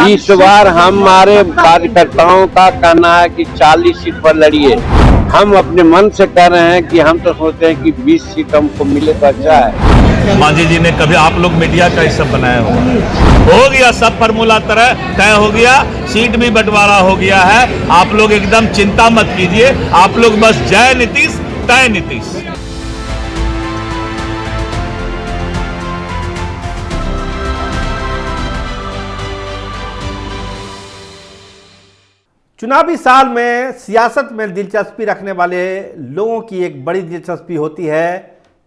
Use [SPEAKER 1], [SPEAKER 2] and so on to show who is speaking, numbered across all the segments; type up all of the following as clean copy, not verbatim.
[SPEAKER 1] इस बार हमारे कार्यकर्ताओं का कहना है कि 40 सीट पर लड़िए। हम अपने मन से कह रहे हैं कि हम तो सोचते हैं कि 20 सीट हमको मिले तो अच्छा है।
[SPEAKER 2] मांझी जी ने कभी आप लोग मीडिया का सब बनाया हो गया, सब फार्मूला तरह तय हो गया, सीट भी बंटवारा हो गया है। आप लोग एकदम चिंता मत कीजिए, आप लोग बस जय नीतीश तय नीतीश।
[SPEAKER 3] चुनावी साल में सियासत में दिलचस्पी रखने वाले लोगों की एक बड़ी दिलचस्पी होती है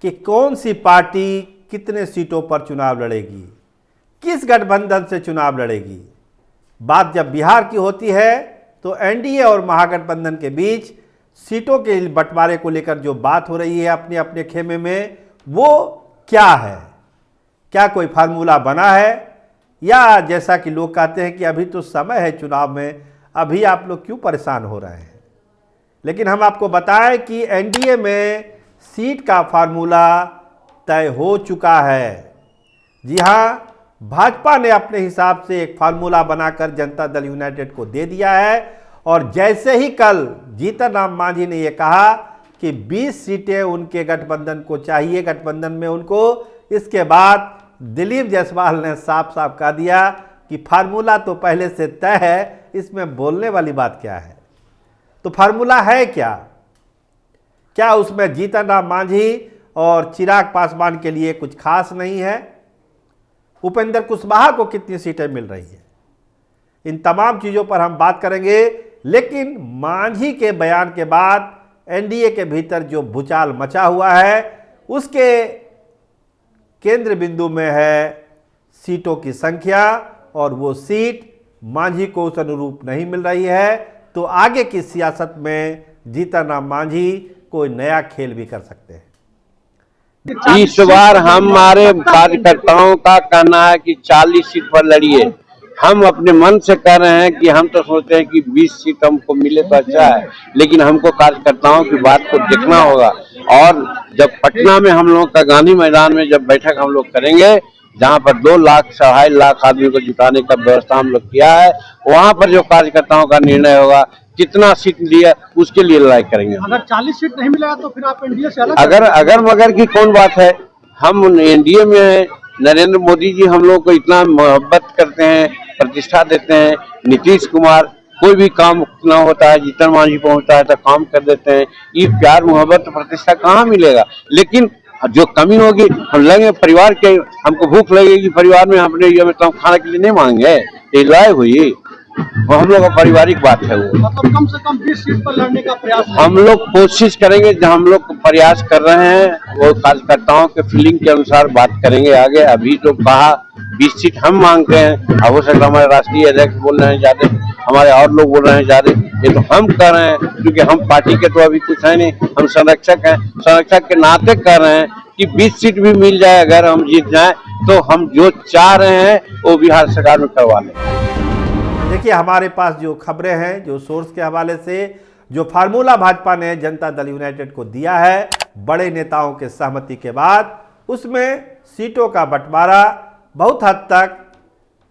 [SPEAKER 3] कि कौन सी पार्टी कितने सीटों पर चुनाव लड़ेगी, किस गठबंधन से चुनाव लड़ेगी। बात जब बिहार की होती है तो एनडीए और महागठबंधन के बीच सीटों के बंटवारे को लेकर जो बात हो रही है अपने अपने खेमे में, वो क्या है? क्या कोई फार्मूला बना है, या जैसा कि लोग कहते हैं कि अभी तो समय है चुनाव में, अभी आप लोग क्यों परेशान हो रहे हैं? लेकिन हम आपको बताएं कि एनडीए में सीट का फार्मूला तय हो चुका है। जी हां, भाजपा ने अपने हिसाब से एक फार्मूला बनाकर जनता दल यूनाइटेड को दे दिया है। और जैसे ही कल जीतन राम मांझी ने यह कहा कि 20 सीटें उनके गठबंधन को चाहिए, गठबंधन में उनको, इसके बाद दिलीप जायसवाल ने साफ साफ कह दिया कि फार्मूला तो पहले से तय है, इसमें बोलने वाली बात क्या है। तो फार्मूला है क्या? क्या उसमें जीतन राम मांझी और चिराग पासवान के लिए कुछ खास नहीं है? उपेंद्र कुशवाहा को कितनी सीटें मिल रही है? इन तमाम चीज़ों पर हम बात करेंगे। लेकिन मांझी के बयान के बाद एनडीए के भीतर जो भूचाल मचा हुआ है, उसके केंद्र बिंदु में है सीटों की संख्या, और वो सीट मांझी को उस अनुरूप नहीं मिल रही है। तो आगे की सियासत में जीतन राम मांझी कोई नया खेल भी कर सकते हैं।
[SPEAKER 1] इस बार हमारे कार्यकर्ताओं का कहना है कि 40 सीट पर लड़िए। हम अपने मन से कह रहे हैं कि हम तो सोचते हैं कि 20 सीट हमको मिले तो अच्छा है, लेकिन हमको कार्यकर्ताओं की बात को देखना होगा। और जब पटना में हम लोग का गांधी मैदान में जब बैठक हम लोग करेंगे, जहां पर 2 लाख 2.5 लाख आदमी को जुटाने का व्यवस्था हम लोग किया है, वहां पर जो कार्यकर्ताओं का निर्णय होगा कितना सीट लिया, उसके लिए लड़ाई करेंगे।
[SPEAKER 4] अगर 40 सीट नहीं मिला तो फिर आप एनडीए से अलग?
[SPEAKER 1] अगर मगर की कौन बात है, हम एनडीए में है। नरेंद्र मोदी जी हम लोग को इतना मोहब्बत करते हैं, प्रतिष्ठा देते हैं। नीतीश कुमार, कोई भी काम ना होता है जीतन मांझी पहुंचता है तो काम कर देते हैं। ये प्यार मोहब्बत प्रतिष्ठा कहाँ मिलेगा? लेकिन जो कमी होगी हम लगे परिवार के, हमको भूख लगेगी परिवार में, हमने ये मतलब खाने के लिए नहीं मांगे, ये लड़ाई हुई, वो हम लोग का पारिवारिक बात है। वो
[SPEAKER 4] मतलब कम से कम 20 सीट पर लड़ने का प्रयास
[SPEAKER 1] हम लोग कोशिश करेंगे, जो हम लोग प्रयास कर रहे हैं वो कार्यकर्ताओं के फीलिंग के अनुसार बात करेंगे आगे। अभी तो कहा 20 सीट हम मांगते हैं, अब हो सकता है हमारे राष्ट्रीय अध्यक्ष बोल रहे हैं ज्यादा, हमारे और लोग बोल रहे हैं ज्यादा, ये तो हम कर रहे हैं क्योंकि हम पार्टी के तो अभी कुछ है नहीं, हम संरक्षक हैं। संरक्षक के नाते कर रहे हैं कि 20 सीट भी मिल जाए, अगर हम जीत जाए तो हम जो चाह रहे हैं वो बिहार सरकार में करवा लें।
[SPEAKER 3] देखिए, हमारे पास जो खबरें हैं, जो सोर्स के हवाले से, जो फार्मूला भाजपा ने जनता दल यूनाइटेड को दिया है बड़े नेताओं के सहमति के बाद, उसमें सीटों का बंटवारा बहुत हद तक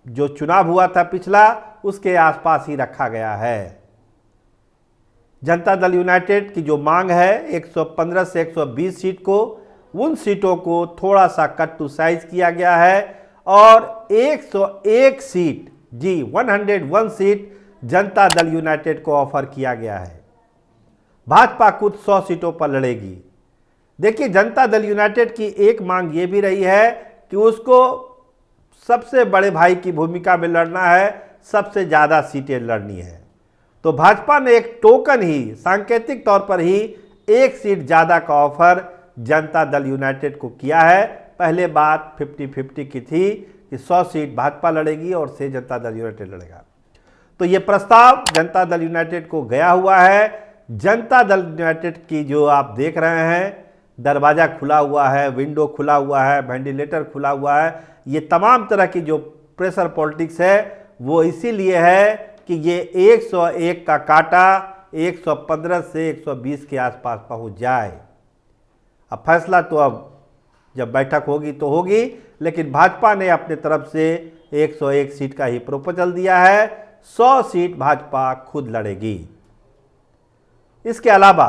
[SPEAKER 3] जो चुनाव हुआ था पिछला, उसके आसपास ही रखा गया है। जनता दल यूनाइटेड की जो मांग है 115 से 120 सीट को, उन सीटों को थोड़ा सा कट टू साइज किया गया है और 101 सीट, जी 101 सीट जनता दल यूनाइटेड को ऑफर किया गया है। भाजपा खुद 100 सीटों पर लड़ेगी। देखिए, जनता दल यूनाइटेड की एक मांग ये भी रही है कि उसको सबसे बड़े भाई की भूमिका में लड़ना है, सबसे ज़्यादा सीटें लड़नी है। तो भाजपा ने एक टोकन ही, सांकेतिक तौर पर ही 1 सीट ज़्यादा का ऑफर जनता दल यूनाइटेड को किया है। पहले बात 50-50 की थी कि 100 सीट भाजपा लड़ेगी और से जनता दल यूनाइटेड लड़ेगा। तो ये प्रस्ताव जनता दल यूनाइटेड को गया हुआ है। जनता दल यूनाइटेड की जो आप देख रहे हैं, दरवाज़ा खुला हुआ है, विंडो खुला हुआ है, वेंटिलेटर खुला हुआ है, ये तमाम तरह की जो प्रेशर पॉलिटिक्स है वो इसीलिए है कि ये 101 का काटा 115 से 120 के आसपास पहुंच जाए। अब फैसला तो अब जब बैठक होगी तो होगी, लेकिन भाजपा ने अपने तरफ से 101 सीट का ही प्रोपोजल दिया है। 100 सीट भाजपा खुद लड़ेगी। इसके अलावा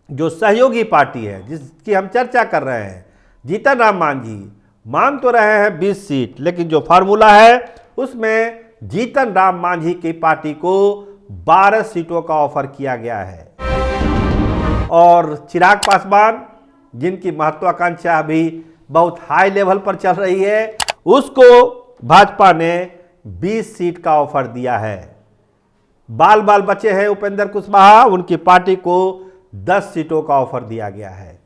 [SPEAKER 3] जो सहयोगी पार्टी है जिसकी हम चर्चा कर रहे हैं, जीतन राम मांझी मांग तो रहे हैं 20 सीट, लेकिन जो फार्मूला है उसमें जीतन राम मांझी की पार्टी को 12 सीटों का ऑफर किया गया है। और चिराग पासवान, जिनकी महत्वाकांक्षा अभी बहुत हाई लेवल पर चल रही है, उसको भाजपा ने 20 सीट का ऑफर दिया है। बाल बचे हैं उपेंद्र कुशवाहा, उनकी पार्टी को 10 सीटों का ऑफर दिया गया है।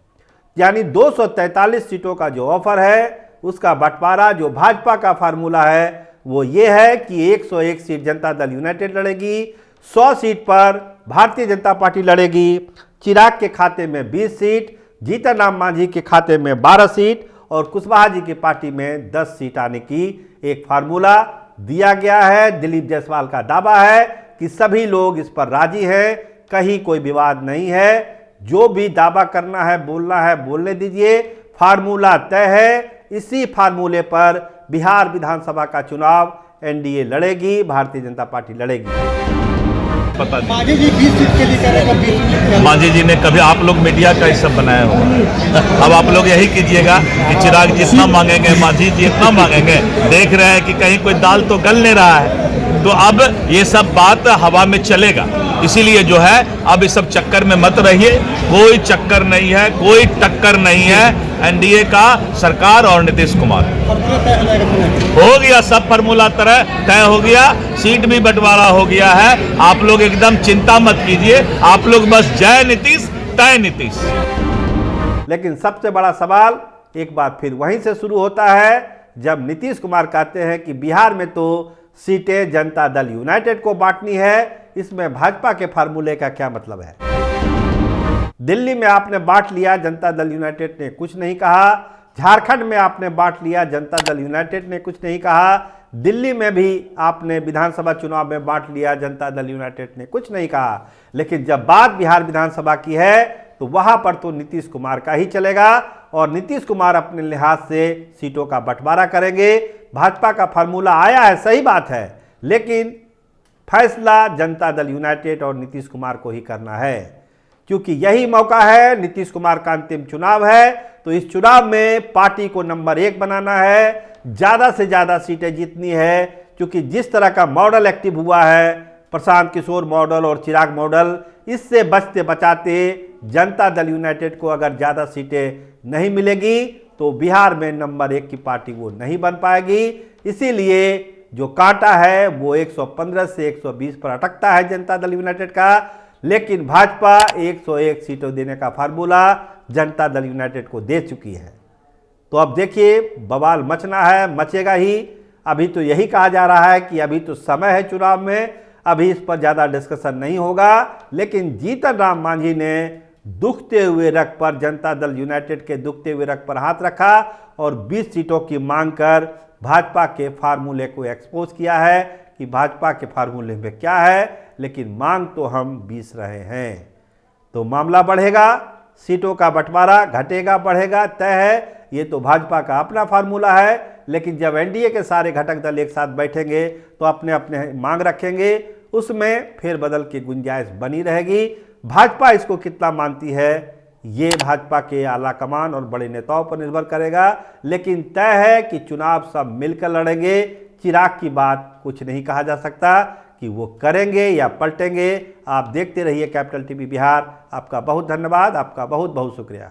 [SPEAKER 3] यानी 243 सीटों का जो ऑफर है उसका बंटवारा जो भाजपा का फार्मूला है वो ये है कि 101 सीट जनता दल यूनाइटेड लड़ेगी, 100 सीट पर भारतीय जनता पार्टी लड़ेगी, चिराग के खाते में 20 सीट, जीतन राम मांझी के खाते में 12 सीट और कुशवाहा जी की पार्टी में 10 सीट आने की एक फार्मूला दिया गया है। दिलीप जायसवाल का दावा है कि सभी लोग इस पर राजी हैं, कहीं कोई विवाद नहीं है। जो भी दावा करना है बोलने दीजिए, फार्मूला तय है। इसी फार्मूले पर बिहार विधानसभा का चुनाव एनडीए लड़ेगी, भारतीय जनता पार्टी लड़ेगी।
[SPEAKER 2] पता नहीं
[SPEAKER 4] मांझी जी 20 सीट के लिए कह रहे हैं, 20 सीट
[SPEAKER 2] मांझी जी ने कभी, आप लोग मीडिया का ये सब बनाया होगा। अब आप लोग यही कीजिएगा कि चिराग जितना मांगेंगे, मांझी जी इतना मांगेंगे। देख रहे हैं कि कहीं कोई दाल तो गल नहीं रहा है, तो अब ये सब बात हवा में चलेगा। इसीलिए जो है अब इस सब चक्कर में मत रहिए, कोई चक्कर नहीं है, कोई टक्कर नहीं है एनडीए का सरकार और नीतीश कुमार। हो गया सब फार्मूला तय हो गया, सीट भी बंटवारा हो गया है। आप लोग एकदम चिंता मत कीजिए, आप लोग बस जय नीतीश तय नीतीश।
[SPEAKER 3] लेकिन सबसे बड़ा सवाल एक बार फिर वहीं से शुरू होता है जब नीतीश कुमार कहते हैं कि बिहार में तो सीटें जनता दल यूनाइटेड को बांटनी है। इसमें भाजपा के फार्मूले का क्या मतलब है? दिल्ली में आपने बांट लिया, जनता दल यूनाइटेड ने कुछ नहीं कहा। झारखंड में आपने बांट लिया, जनता दल यूनाइटेड ने कुछ नहीं कहा। दिल्ली में भी आपने विधानसभा चुनाव में बांट लिया, जनता दल यूनाइटेड ने कुछ नहीं कहा। लेकिन जब बात बिहार विधानसभा की है तो वहां पर तो नीतीश कुमार का ही चलेगा और नीतीश कुमार अपने लिहाज से सीटों का बंटवारा करेंगे। भाजपा का फार्मूला आया है, सही बात है, लेकिन फैसला जनता दल यूनाइटेड और नीतीश कुमार को ही करना है, क्योंकि यही मौका है। नीतीश कुमार का अंतिम चुनाव है, तो इस चुनाव में पार्टी को नंबर 1 बनाना है, ज़्यादा से ज़्यादा सीटें जीतनी है। क्योंकि जिस तरह का मॉडल एक्टिव हुआ है, प्रशांत किशोर मॉडल और चिराग मॉडल, इससे बचते बचाते जनता दल यूनाइटेड को अगर ज़्यादा सीटें नहीं मिलेगी तो बिहार में नंबर 1 की पार्टी वो नहीं बन पाएगी। इसीलिए जो कांटा है वो 115 से 120 पर अटकता है जनता दल यूनाइटेड का। लेकिन भाजपा 101 सीटों देने का फार्मूला जनता दल यूनाइटेड को दे चुकी है। तो अब देखिए बवाल मचना है, मचेगा ही। अभी तो यही कहा जा रहा है कि अभी तो समय है चुनाव में, अभी इस पर ज़्यादा डिस्कशन नहीं होगा। लेकिन जीतन राम मांझी ने दुखते हुए रग पर, जनता दल यूनाइटेड के दुखते हुए रग पर हाथ रखा और 20 सीटों की मांग कर भाजपा के फार्मूले को एक्सपोज किया है कि भाजपा के फार्मूले में क्या है। लेकिन मांग तो हम 20 रहे हैं। तो मामला बढ़ेगा, सीटों का बंटवारा घटेगा बढ़ेगा तय है। ये तो भाजपा का अपना फार्मूला है, लेकिन जब एनडीए के सारे घटक दल एक साथ बैठेंगे तो अपने अपने मांग रखेंगे, उसमें फेरबदल की गुंजाइश बनी रहेगी। भाजपा इसको कितना मानती है ये भाजपा के आला कमान और बड़े नेताओं पर निर्भर करेगा। लेकिन तय है कि चुनाव सब मिलकर लड़ेंगे। चिराग की बात कुछ नहीं कहा जा सकता कि वो करेंगे या पलटेंगे। आप देखते रहिए कैपिटल टीवी बिहार। आपका बहुत धन्यवाद, आपका बहुत बहुत शुक्रिया।